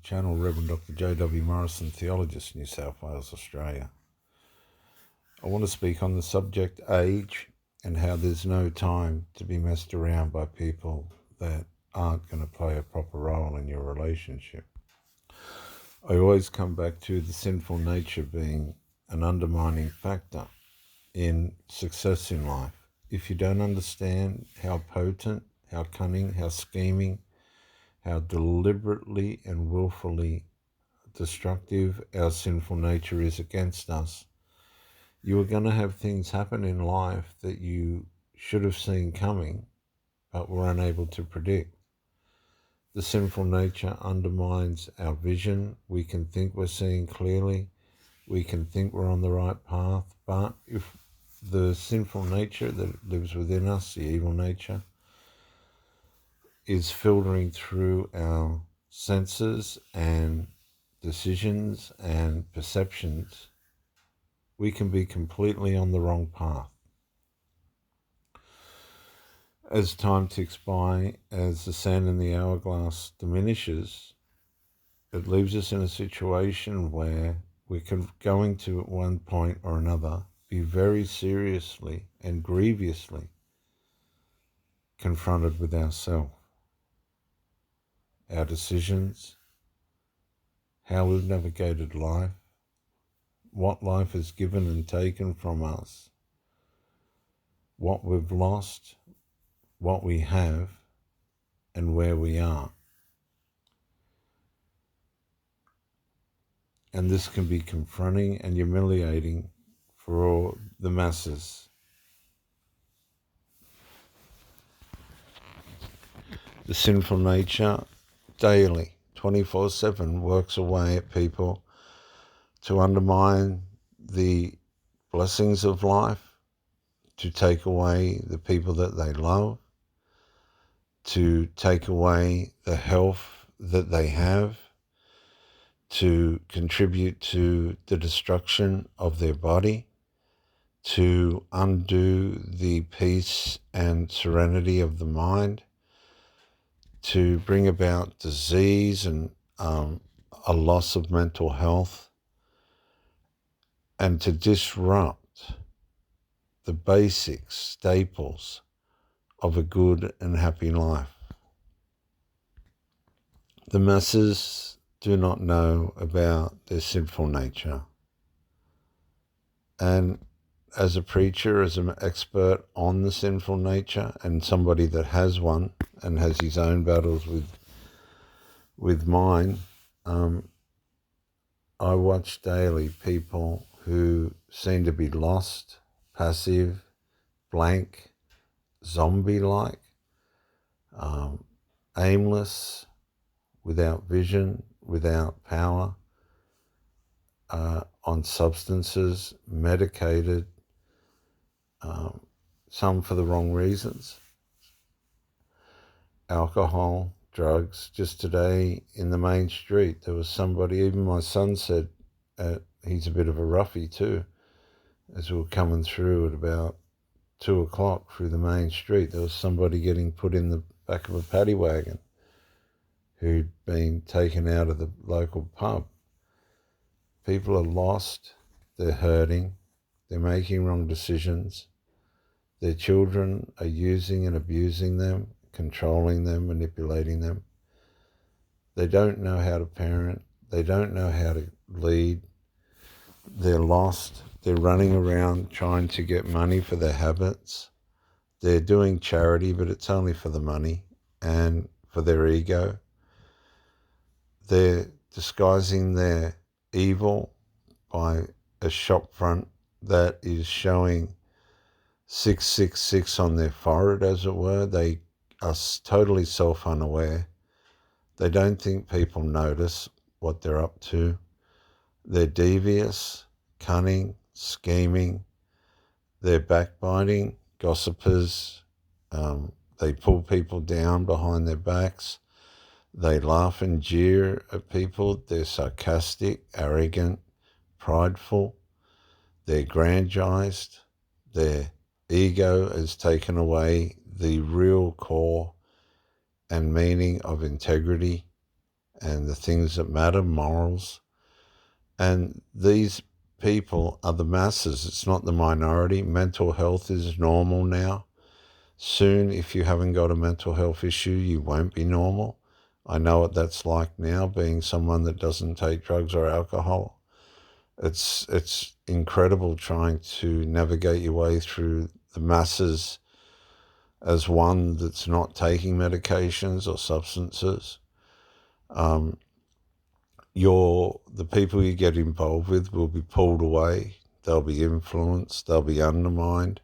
Channel, Reverend Dr. J.W. Morrison, Theologist, New South Wales, Australia. I want to speak on the subject age and how there's no time to be messed around by people that aren't going to play a proper role in your relationship. I always come back to the sinful nature being an undermining factor in success in life. If you don't understand how potent, how cunning, how scheming, how deliberately and willfully destructive our sinful nature is against us, you are going to have things happen in life that you should have seen coming, but were unable to predict. The sinful nature undermines our vision. We can think we're seeing clearly. We can think we're on the right path, but if the sinful nature that lives within us, the evil nature, is filtering through our senses and decisions and perceptions, we can be completely on the wrong path. As time ticks by, as the sand in the hourglass diminishes, it leaves us in a situation where we're going to, at one point or another, be very seriously and grievously confronted with ourselves, our decisions, how we've navigated life, what life has given and taken from us, what we've lost, what we have, and where we are. And this can be confronting and humiliating for all the masses. The sinful nature daily, 24/7, works away at people to undermine the blessings of life, to take away the people that they love, to take away the health that they have, to contribute to the destruction of their body, to undo the peace and serenity of the mind, to bring about disease and a loss of mental health, and to disrupt the basic staples of a good and happy life. The masses do not know about their sinful nature. And as a preacher, as an expert on the sinful nature, and somebody that has one and has his own battles with mine, I watch daily people who seem to be lost, passive, blank, zombie-like, aimless, without vision, without power, on substances, medicated, some for the wrong reasons. Alcohol, drugs. Just today in the main street, there was somebody, even my son said, he's a bit of a roughie too, as we were coming through at about 2:00 through the main street, there was somebody getting put in the back of a paddy wagon who'd been taken out of the local pub. People are lost, they're hurting, they're making wrong decisions. Their children are using and abusing them, controlling them, manipulating them. They don't know how to parent. They don't know how to lead. They're lost. They're running around trying to get money for their habits. They're doing charity, but it's only for the money and for their ego. They're disguising their evil by a shop front that is showing 666 on their forehead, as it were. They are totally self-unaware. They don't think people notice what they're up to. They're devious, cunning, scheming. They're backbiting, gossipers. They pull people down behind their backs. They laugh and jeer at people. They're sarcastic, arrogant, prideful. They're grandized. Their ego has taken away the real core and meaning of integrity and the things that matter, morals. And these people are the masses. It's not the minority. Mental health is normal now. Soon, if you haven't got a mental health issue, you won't be normal. I know what that's like now, being someone that doesn't take drugs or alcohol. It's incredible trying to navigate your way through the masses as one that's not taking medications or substances. The people you get involved with will be pulled away. They'll be influenced. They'll be undermined.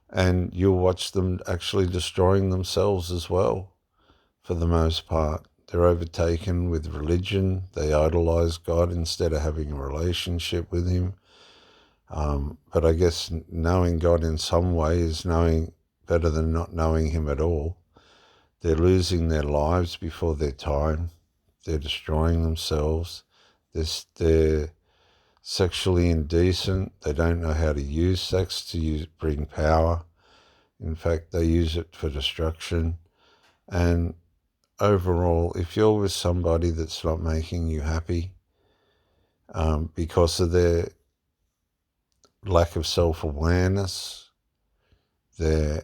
And you'll watch them actually destroying themselves as well, for the most part. They're overtaken with religion. They idolize God instead of having a relationship with him. But I guess knowing God in some way is knowing better than not knowing him at all. They're losing their lives before their time. They're destroying themselves. They're sexually indecent. They don't know how to use sex to bring power. In fact, they use it for destruction. And overall, if you're with somebody that's not making you happy because of their lack of self-awareness, their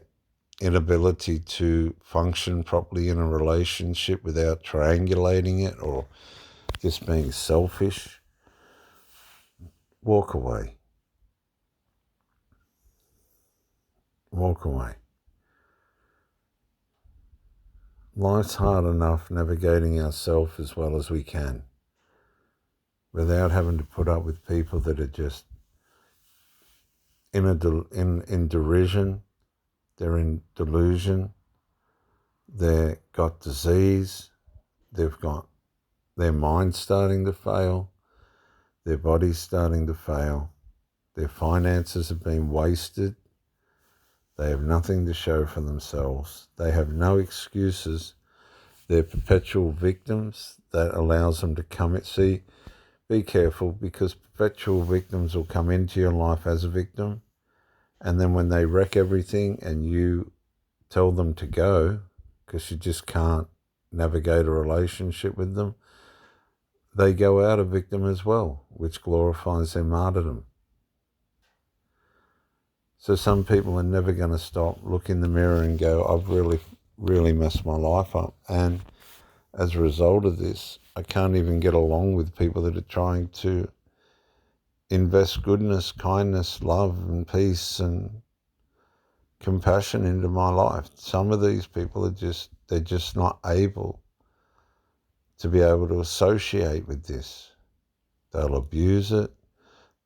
inability to function properly in a relationship without triangulating it or just being selfish, walk away. Walk away. Life's hard enough navigating ourselves as well as we can without having to put up with people that are just in derision. They're in delusion. They've got disease. They've got their mind starting to fail. Their body's starting to fail. Their finances have been wasted. They have nothing to show for themselves. They have no excuses. They're perpetual victims. That allows them to come at. See, be careful, because perpetual victims will come into your life as a victim, and then when they wreck everything and you tell them to go because you just can't navigate a relationship with them, they go out a victim as well, which glorifies their martyrdom. So some people are never going to stop, look in the mirror and go, I've really, really messed my life up. And as a result of this, I can't even get along with people that are trying to invest goodness, kindness, love and peace and compassion into my life. Some of these people they're just not able to be able to associate with this. They'll abuse it.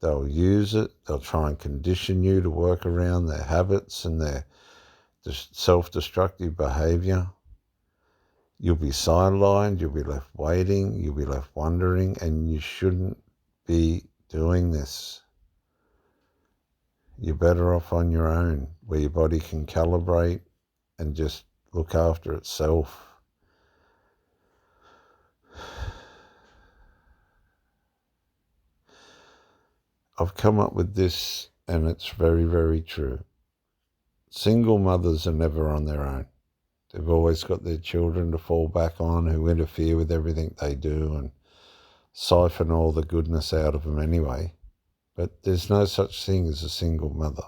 They'll use it. They'll try and condition you to work around their habits and their self-destructive behavior. You'll be sidelined. You'll be left waiting. You'll be left wondering, and you shouldn't be doing this. You're better off on your own, where your body can calibrate and just look after itself. I've come up with this, and it's very, very true. Single mothers are never on their own. They've always got their children to fall back on, who interfere with everything they do and siphon all the goodness out of them anyway. But there's no such thing as a single mother.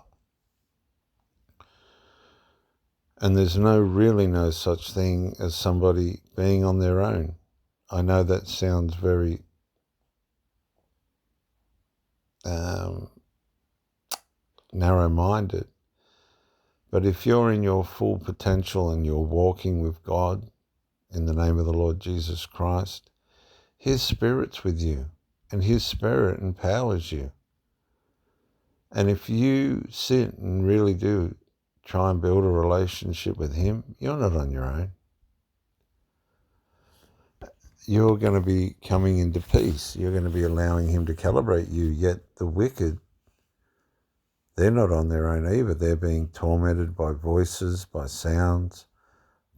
And there's really no such thing as somebody being on their own. I know that sounds very narrow-minded, but if you're in your full potential and you're walking with God in the name of the Lord Jesus Christ, His Spirit's with you, and His Spirit empowers you. And if you sit and really do try and build a relationship with Him, you're not on your own. You're going to be coming into peace. You're going to be allowing Him to calibrate you. Yet the wicked, they're not on their own either. They're being tormented by voices, by sounds,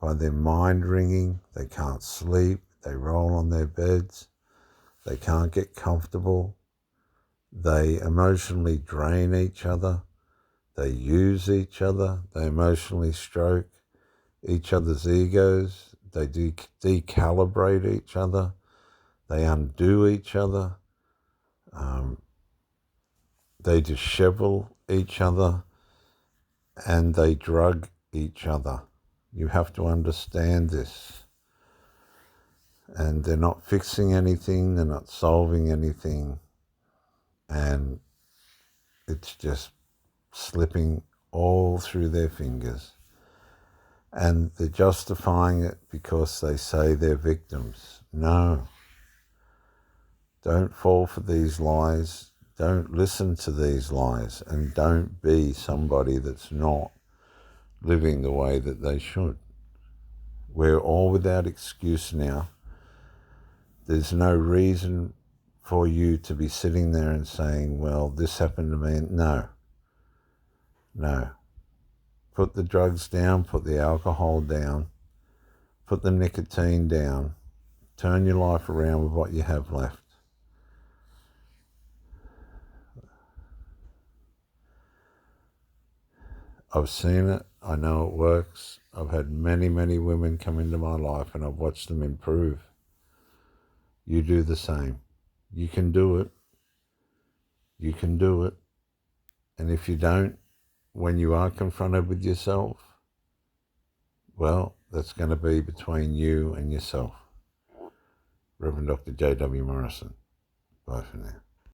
by their mind ringing. They can't sleep. They roll on their beds. They can't get comfortable. They emotionally drain each other. They use each other. They emotionally stroke each other's egos. They decalibrate each other. They undo each other. They dishevel each other, and they drug each other. You have to understand this. And they're not fixing anything, they're not solving anything, and it's just slipping all through their fingers. And they're justifying it because they say they're victims. No. Don't fall for these lies. Don't listen to these lies, and don't be somebody that's not living the way that they should. We're all without excuse now. There's no reason for you to be sitting there and saying, well, this happened to me. No. Put the drugs down, put the alcohol down, put the nicotine down, turn your life around with what you have left. I've seen it. I know it works. I've had many, many women come into my life and I've watched them improve. You do the same. You can do it. You can do it. And if you don't, when you are confronted with yourself, well, that's going to be between you and yourself. Reverend Dr. J.W. Morrison. Bye for now.